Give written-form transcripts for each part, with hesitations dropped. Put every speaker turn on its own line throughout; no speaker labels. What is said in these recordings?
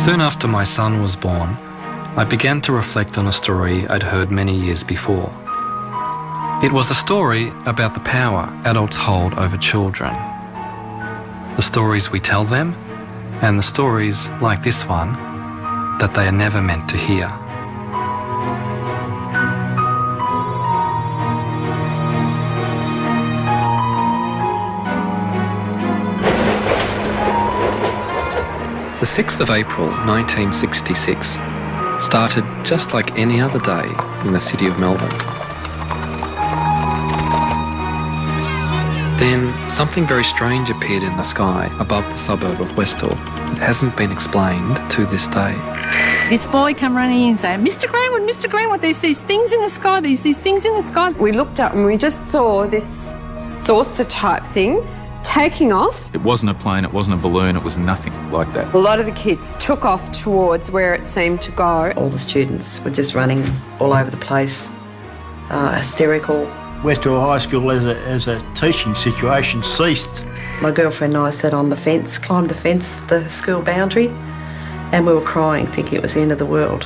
Soon after my son was born, I began to reflect on a story I'd heard many years before. It was a story about the power adults hold over children. The stories we tell them, and the stories, like this one, that they are never meant to hear. The 6th of April 1966 started just like any other day in the city of Melbourne. Then something very strange appeared in the sky above the suburb of Westall. It hasn't been explained to this day.
This boy come running in and say, Mr. Greenwood, there's these things in the sky, these things in the sky.
We looked up and we just saw this saucer type thing taking off.
It wasn't a plane, it wasn't a balloon, it was nothing like that.
A lot of the kids took off towards where it seemed to go.
All the students were just running all over the place, hysterical.
Westall High School as a teaching situation ceased.
My girlfriend and I sat on the fence, climbed the fence, the school boundary, and we were crying, thinking it was the end of the world.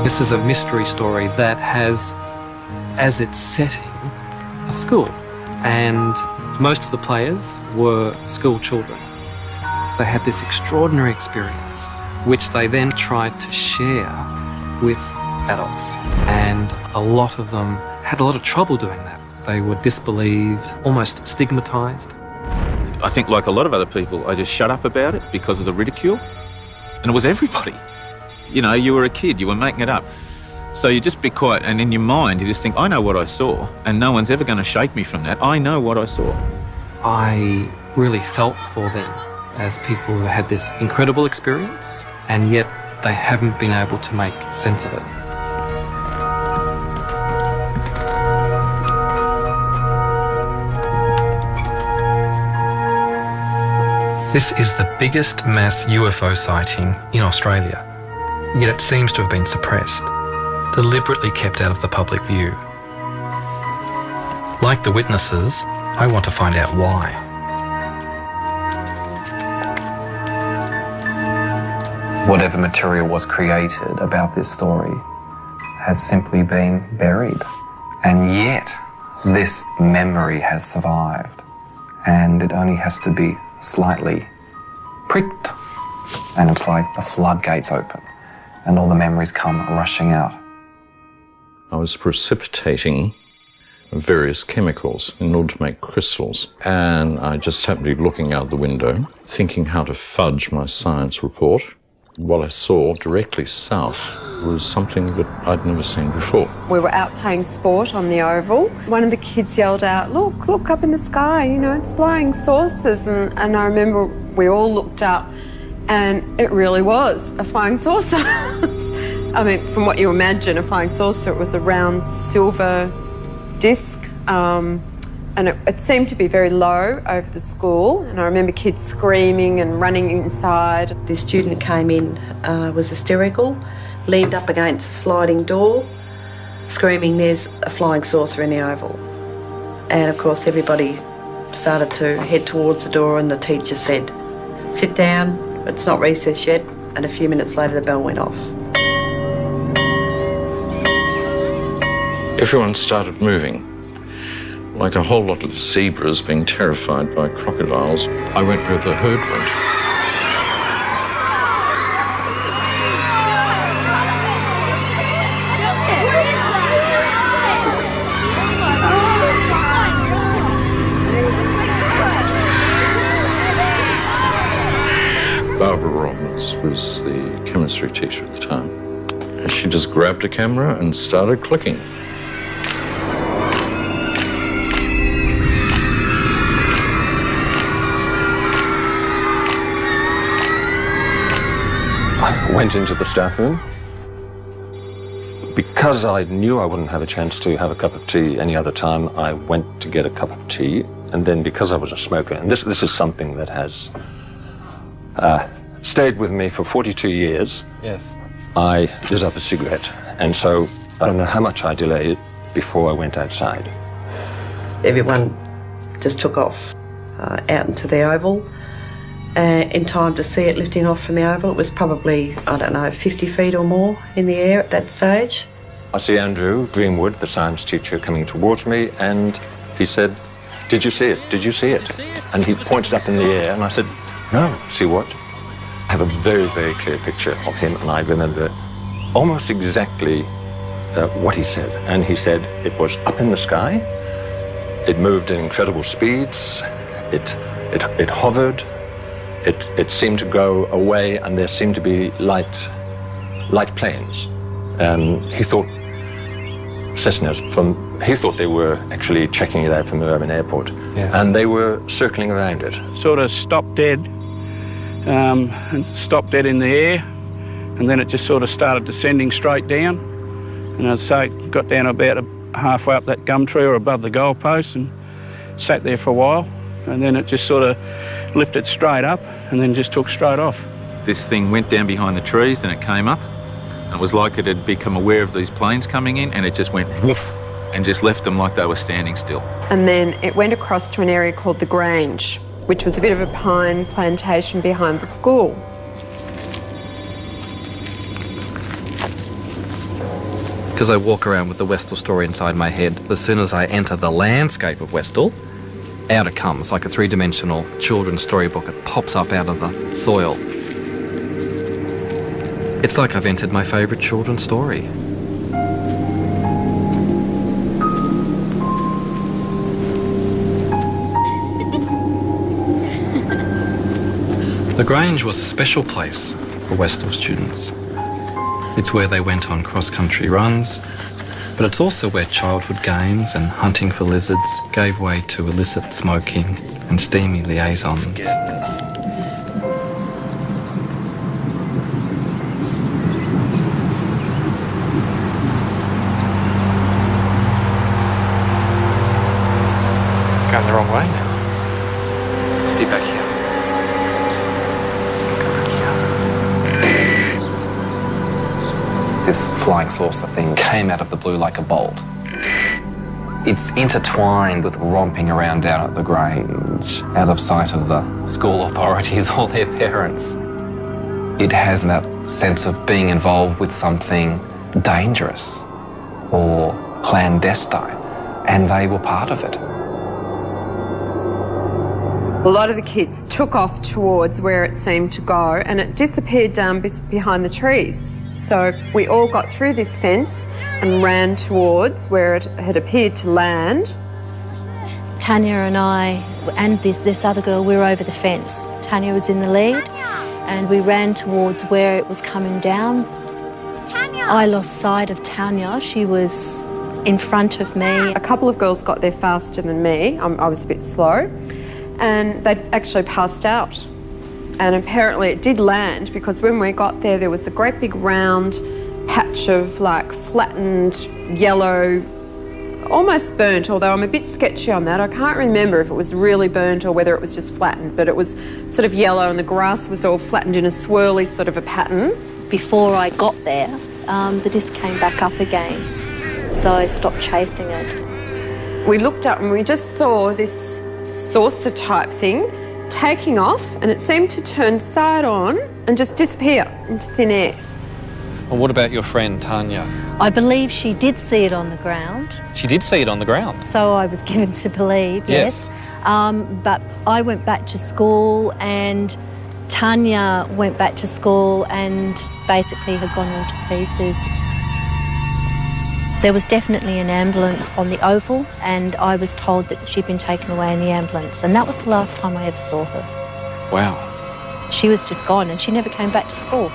This is a mystery story that has, as its setting, a school. And most of the players were school children. They had this extraordinary experience, which they then tried to share with adults. And a lot of them had a lot of trouble doing that. They were disbelieved, almost stigmatised.
I think, like a lot of other people, I just shut up about it because of the ridicule. And it was everybody. You know, you were a kid, you were making it up. So you just be quiet, and in your mind you just think, I know what I saw, and no one's ever going to shake me from that. I know what I saw.
I really felt for them as people who had this incredible experience, and yet they haven't been able to make sense of it. This is the biggest mass UFO sighting in Australia, yet it seems to have been suppressed, deliberately kept out of the public view. Like the witnesses, I want to find out why. Whatever material was created about this story has simply been buried. And yet, this memory has survived. And it only has to be slightly pricked, and it's like the floodgates open, and all the memories come rushing out.
I was precipitating various chemicals in order to make crystals, and I just happened to be looking out the window, thinking how to fudge my science report. What I saw directly south was something that I'd never seen before.
We were out playing sport on the oval. One of the kids yelled out, look up in the sky, you know, it's flying saucers. And I remember we all looked up, and it really was a flying saucer. I mean, from what you imagine, a flying saucer, it was a round silver disc, and it seemed to be very low over the school. And I remember kids screaming and running inside.
This student came in, was hysterical, leaned up against a sliding door, screaming, there's a flying saucer in the oval. And of course everybody started to head towards the door, and the teacher said, sit down, it's not recess yet. And a few minutes later the bell went off.
Everyone started moving, like a whole lot of zebras being terrified by crocodiles. I went where the herd went. Barbara Robbins was the chemistry teacher at the time. And she just grabbed a camera and started clicking.
I went into the staff room. Because I knew I wouldn't have a chance to have a cup of tea any other time, I went to get a cup of tea. And then because I was a smoker, and this is something that has stayed with me for 42 years.
Yes.
I lit up a cigarette, and so I don't know how much I delayed before I went outside.
Everyone just took off out into the oval. In time to see it lifting off from the oval, it was probably, I don't know, 50 feet or more in the air at that stage.
I see Andrew Greenwood, the science teacher, coming towards me, and he said, "Did you see it? Did you see it?" And he pointed up in the air, and I said, "No, see what?" I have a very, very clear picture of him, and I remember almost exactly what he said. And he said it was up in the sky, it moved at incredible speeds, it hovered, it seemed to go away, and there seemed to be light planes. He thought Cessnas he thought they were actually checking it out from the Melbourne airport, and they were circling around it.
Sort of stopped dead, and stopped dead in the air, and then it just sort of started descending straight down. And I'd say it got down about halfway up that gum tree or above the goalpost and sat there for a while, and then it just sort of lifted straight up and then just took straight off.
This thing went down behind the trees, then it came up. It was like it had become aware of these planes coming in, and it just went woof and just left them like they were standing still.
And then it went across to an area called the Grange, which was a bit of a pine plantation behind the school.
Because I walk around with the Westall story inside my head, as soon as I enter the landscape of Westall, out it comes like a three-dimensional children's storybook. It pops up out of the soil. It's like I've entered my favourite children's story. The Grange was a special place for Westall students. It's where they went on cross-country runs, but it's also where childhood games and hunting for lizards gave way to illicit smoking and steamy liaisons. Going the wrong way now. Let's be back here. This flying saucer thing came out of the blue like a bolt. It's intertwined with romping around down at the Grange, out of sight of the school authorities or their parents. It has that sense of being involved with something dangerous or clandestine, and they were part of it.
A lot of the kids took off towards where it seemed to go, and it disappeared down behind the trees. So we all got through this fence and ran towards where it had appeared to land.
Tanya and I and this other girl, we were over the fence. Tanya was in the lead, and we ran towards where it was coming down. I lost sight of Tanya. She was in front of me.
A couple of girls got there faster than me. I was a bit slow, and they actually passed out. And apparently it did land, because when we got there, there was a great big round patch of like flattened yellow, almost burnt, although I'm a bit sketchy on that. I can't remember if it was really burnt or whether it was just flattened, but it was sort of yellow, and the grass was all flattened in a swirly sort of a pattern.
Before I got there, the disc came back up again, so I stopped chasing it.
We looked up and we just saw this saucer type thing taking off, and it seemed to turn side on and just disappear into thin air.
Well, what about your friend Tanya?
I believe she did see it on the ground.
She did see it on the ground?
So I was given to believe, yes. But I went back to school, and Tanya went back to school and basically had gone all to pieces. There was definitely an ambulance on the oval, and I was told that she'd been taken away in the ambulance, and that was the last time I ever saw her.
Wow.
She was just gone, and she never came back to school.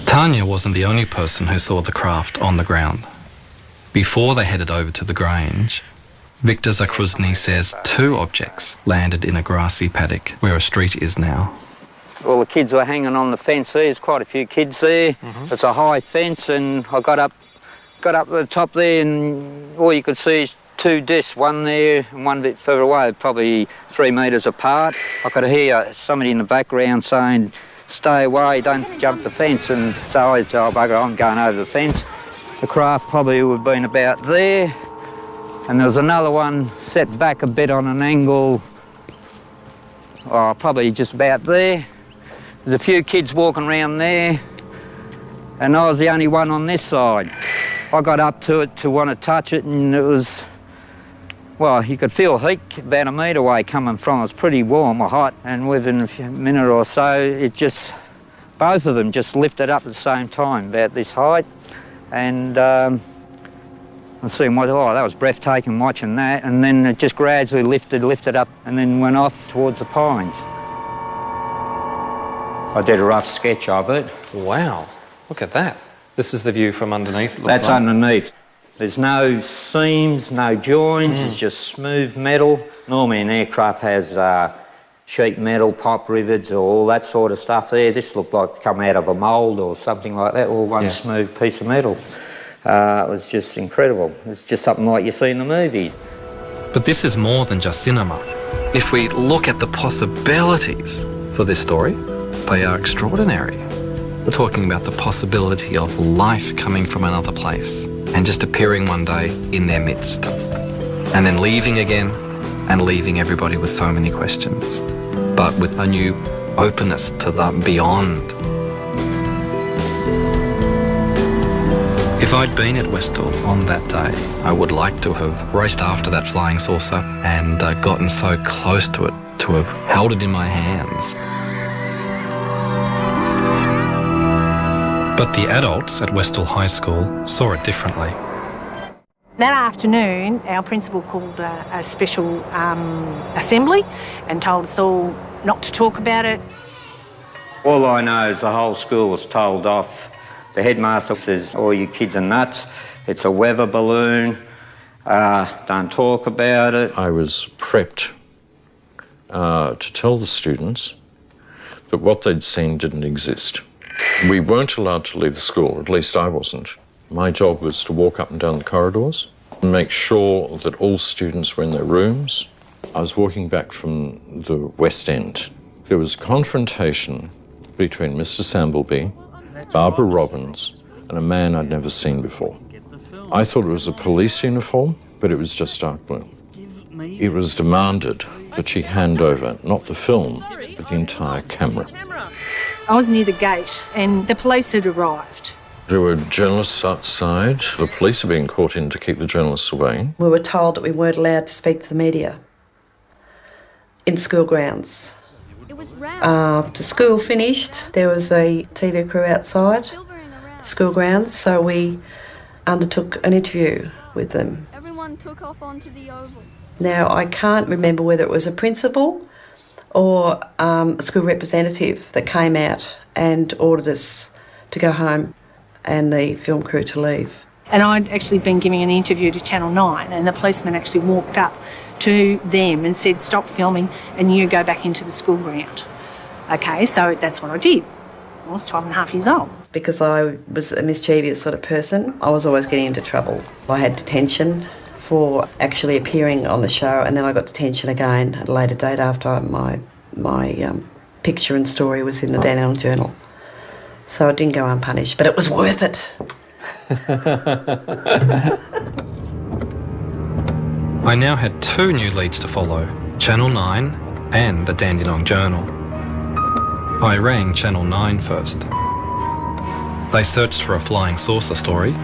Tanya wasn't the only person who saw the craft on the ground. Before they headed over to the Grange, Victor Zakruzny says 2 objects landed in a grassy paddock where a street is now.
Well, the kids were hanging on the fence there. There's quite a few kids there. It's a high fence, and I got up to the top there, and all you could see is two discs, one there and one a bit further away, probably 3 metres apart. I could hear somebody in the background saying, "Stay away, don't jump the fence," and so I said, "Oh, bugger, I'm going over the fence." The craft probably would have been about there, and there was another one set back a bit on an angle, probably just about there. There's a few kids walking around there, and I was the only one on this side. I got up to it to want to touch it, and it was, well, you could feel heat about a metre away coming from. It was pretty warm or hot, and within a minute or so, it just, both of them just lifted up at the same time, about this height. And I seen, that was breathtaking watching that, and then it just gradually lifted up, and then went off towards the pines. I did a rough sketch of it.
Wow, look at that. This is the view from underneath.
That's underneath. There's no seams, no joints, it's just smooth metal. Normally an aircraft has sheet metal, pipe rivets, or all that sort of stuff there. This looked like come out of a mould or something like that, all one smooth piece of metal. It was just incredible. It's just something like you see in the movies.
But this is more than just cinema. If we look at the possibilities for this story, they are extraordinary. We're talking about the possibility of life coming from another place and just appearing one day in their midst, and then leaving again and leaving everybody with so many questions, but with a new openness to the beyond. If I'd been at Westall on that day, I would like to have raced after that flying saucer and gotten so close to it, to have held it in my hands. But the adults at Westall High School saw it differently.
That afternoon, our principal called a special assembly and told us all not to talk about it.
All I know is the whole school was told off. The headmaster says, "All you kids are nuts. It's a weather balloon. Don't talk about it."
I was prepped to tell the students that what they'd seen didn't exist. We weren't allowed to leave the school, at least I wasn't. My job was to walk up and down the corridors and make sure that all students were in their rooms. I was walking back from the West End. There was a confrontation between Mr. Sambleby, Barbara Robbins, and a man I'd never seen before. I thought it was a police uniform, but it was just dark blue. It was demanded that she hand over not the film, but the entire camera.
I was near the gate and the police had arrived.
There were journalists outside. The police are being called in to keep the journalists away.
We were told that we weren't allowed to speak to the media in school grounds. After school finished, there was a TV crew outside the school grounds, so we undertook an interview with them.
Everyone took off onto the oval.
Now, I can't remember whether it was a principal or a school representative that came out and ordered us to go home and the film crew to leave.
And I'd actually been giving an interview to Channel 9 and the policeman actually walked up to them and said, "Stop filming and you go back into the school ground." Okay, so that's what I did. I was 12 and a half years old.
Because I was a mischievous sort of person, I was always getting into trouble. I had detention for actually appearing on the show, and then I got detention again at a later date after my picture and story was in the Dandenong Journal. So I didn't go unpunished, but it was worth it.
I now had two new leads to follow, Channel 9 and the Dandenong Journal. I rang Channel 9 first. They searched for a flying saucer story,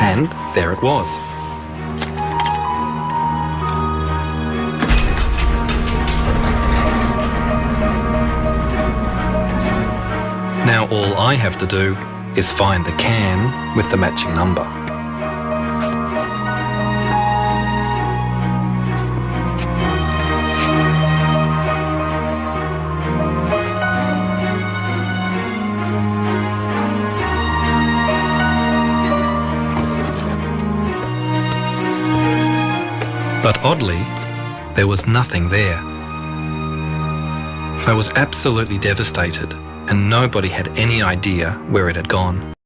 and there it was. Now all I have to do is find the can with the matching number. But oddly, there was nothing there. I was absolutely devastated, and nobody had any idea where it had gone.